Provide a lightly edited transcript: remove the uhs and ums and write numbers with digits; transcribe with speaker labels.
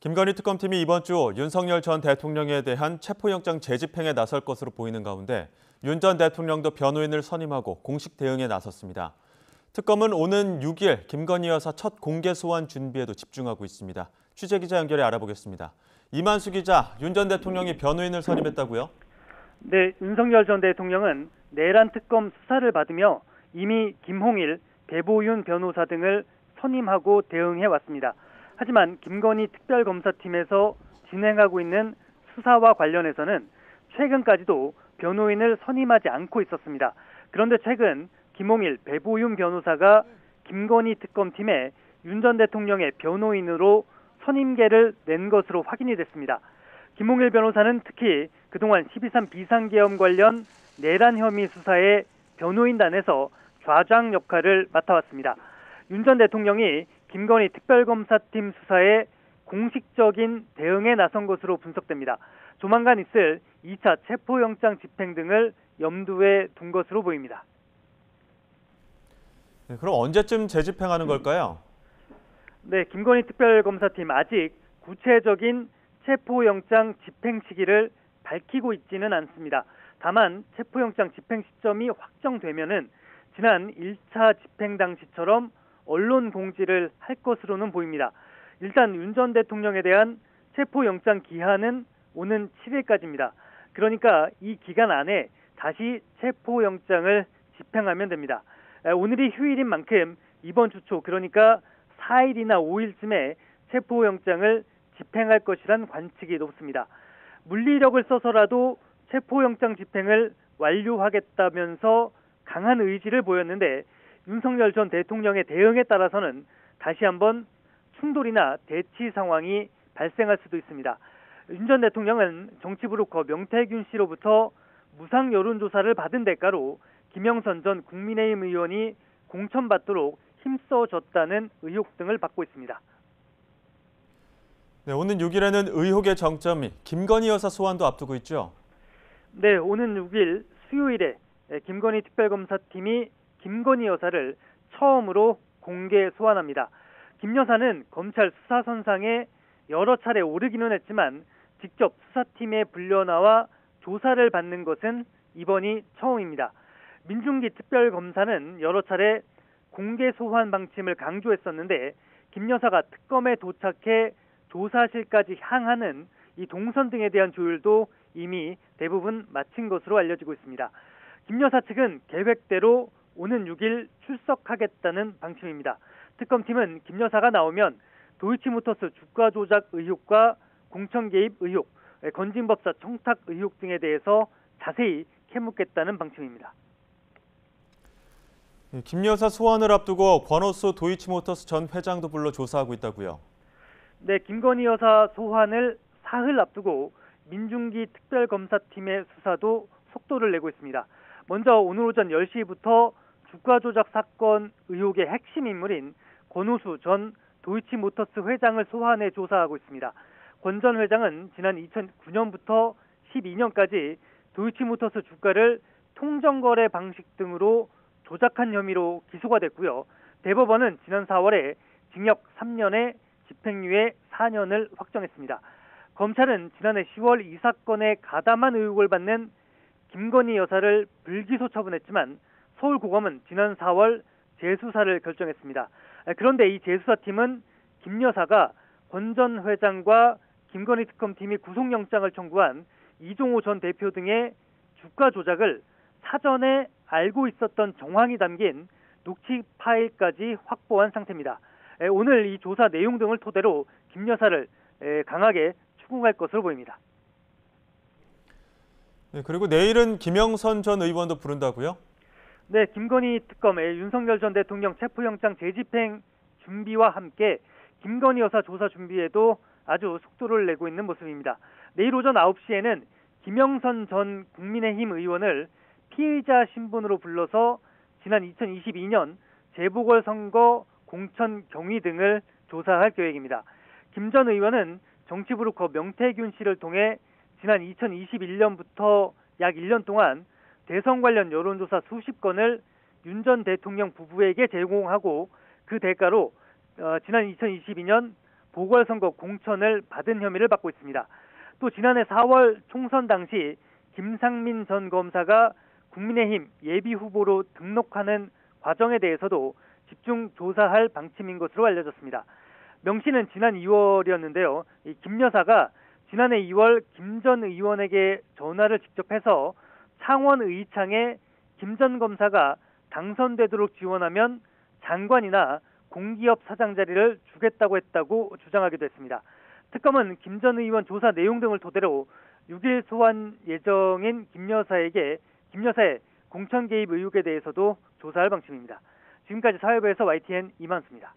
Speaker 1: 김건희 특검팀이 이번 주 윤석열 전 대통령에 대한 체포영장 재집행에 나설 것으로 보이는 가운데 윤 전 대통령도 변호인을 선임하고 공식 대응에 나섰습니다. 특검은 오는 6일 김건희 여사 첫 공개 소환 준비에도 집중하고 있습니다. 취재기자 연결해 알아보겠습니다. 이만수 기자, 윤 전 대통령이 변호인을 선임했다고요?
Speaker 2: 네, 윤석열 전 대통령은 내란 특검 수사를 받으며 이미 김홍일, 배보윤 변호사 등을 선임하고 대응해 왔습니다. 하지만 김건희 특별검사팀에서 진행하고 있는 수사와 관련해서는 최근까지도 변호인을 선임하지 않고 있었습니다. 그런데 최근 김홍일, 배보윤 변호사가 김건희 특검팀에 윤 전 대통령의 변호인으로 선임계를 낸 것으로 확인이 됐습니다. 김홍일 변호사는 특히 그동안 12.3 비상계엄 관련 내란 혐의 수사의 변호인단에서 좌장 역할을 맡아왔습니다. 윤 전 대통령이 김건희 특별검사팀 수사에 공식적인 대응에 나선 것으로 분석됩니다. 조만간 있을 2차 체포영장 집행 등을 염두에 둔 것으로 보입니다.
Speaker 1: 네, 그럼 언제쯤 재집행하는 걸까요?
Speaker 2: 네, 김건희 특별검사팀 아직 구체적인 체포영장 집행 시기를 밝히고 있지는 않습니다. 다만 체포영장 집행 시점이 확정되면은 지난 1차 집행 당시처럼 언론 공지를 할 것으로는 보입니다. 일단 윤 전 대통령에 대한 체포영장 기한은 오는 7일까지입니다. 그러니까 이 기간 안에 다시 체포영장을 집행하면 됩니다. 오늘이 휴일인 만큼 이번 주 초, 그러니까 4일이나 5일쯤에 체포영장을 집행할 것이란 관측이 높습니다. 물리력을 써서라도 체포영장 집행을 완료하겠다면서 강한 의지를 보였는데 윤석열 전 대통령의 대응에 따라서는 다시 한번 충돌이나 대치 상황이 발생할 수도 있습니다. 윤 전 대통령은 정치브로커 명태균 씨로부터 무상 여론조사를 받은 대가로 김영선 전 국민의힘 의원이 공천받도록 힘써줬다는 의혹 등을 받고 있습니다.
Speaker 1: 네, 오는 6일에는 의혹의 정점이 김건희 여사 소환도 앞두고 있죠?
Speaker 2: 네, 오는 6일 수요일에 김건희 특별검사팀이 김건희 여사를 처음으로 공개 소환합니다. 김 여사는 검찰 수사선상에 여러 차례 오르기는 했지만 직접 수사팀에 불려나와 조사를 받는 것은 이번이 처음입니다. 민중기 특별검사는 여러 차례 공개 소환 방침을 강조했었는데 김 여사가 특검에 도착해 조사실까지 향하는 이 동선 등에 대한 조율도 이미 대부분 마친 것으로 알려지고 있습니다. 김 여사 측은 계획대로 오는 6일 출석하겠다는 방침입니다. 특검팀은 김 여사가 나오면 도이치모터스 주가 조작 의혹과 공천 개입 의혹, 건진법사 청탁 의혹 등에 대해서 자세히 캐묻겠다는 방침입니다.
Speaker 1: 김 여사 소환을 앞두고 권오수 도이치모터스 전 회장도 불러 조사하고 있다고요?
Speaker 2: 네, 김건희 여사 소환을 사흘 앞두고 민중기 특별검사팀의 수사도 속도를 내고 있습니다. 먼저 오늘 오전 10시부터 주가 조작 사건 의혹의 핵심 인물인 권오수 전 도이치모터스 회장을 소환해 조사하고 있습니다. 권 전 회장은 지난 2009년부터 12년까지 도이치모터스 주가를 통정거래 방식 등으로 조작한 혐의로 기소가 됐고요. 대법원은 지난 4월에 징역 3년에 집행유예 4년을 확정했습니다. 검찰은 지난해 10월 이 사건에 가담한 의혹을 받는 김건희 여사를 불기소 처분했지만 서울고검은 지난 4월 재수사를 결정했습니다. 그런데 이 재수사팀은 김 여사가 권 전 회장과 김건희 특검팀이 구속영장을 청구한 이종호 전 대표 등의 주가 조작을 사전에 알고 있었던 정황이 담긴 녹취 파일까지 확보한 상태입니다. 오늘 이 조사 내용 등을 토대로 김 여사를 강하게 추궁할 것으로 보입니다.
Speaker 1: 네, 그리고 내일은 김영선 전 의원도 부른다고요?
Speaker 2: 네, 김건희 특검의 윤석열 전 대통령 체포영장 재집행 준비와 함께 김건희 여사 조사 준비에도 아주 속도를 내고 있는 모습입니다. 내일 오전 9시에는 김영선 전 국민의힘 의원을 피의자 신분으로 불러서 지난 2022년 재보궐선거 공천 경위 등을 조사할 계획입니다. 김 전 의원은 정치브로커 명태균 씨를 통해 지난 2021년부터 약 1년 동안 대선 관련 여론조사 수십 건을 윤 전 대통령 부부에게 제공하고 그 대가로 지난 2022년 보궐선거 공천을 받은 혐의를 받고 있습니다. 또 지난해 4월 총선 당시 김상민 전 검사가 국민의힘 예비후보로 등록하는 과정에 대해서도 집중 조사할 방침인 것으로 알려졌습니다. 명 씨는 지난 2월이었는데요. 김 여사가 지난해 2월 김 전 의원에게 전화를 직접 해서 창원의창에 김 전 검사가 당선되도록 지원하면 장관이나 공기업 사장 자리를 주겠다고 했다고 주장하기도 했습니다. 특검은 김 전 의원 조사 내용 등을 토대로 6일 소환 예정인 김 여사의 공천 개입 의혹에 대해서도 조사할 방침입니다. 지금까지 사회부에서 YTN 이만수입니다.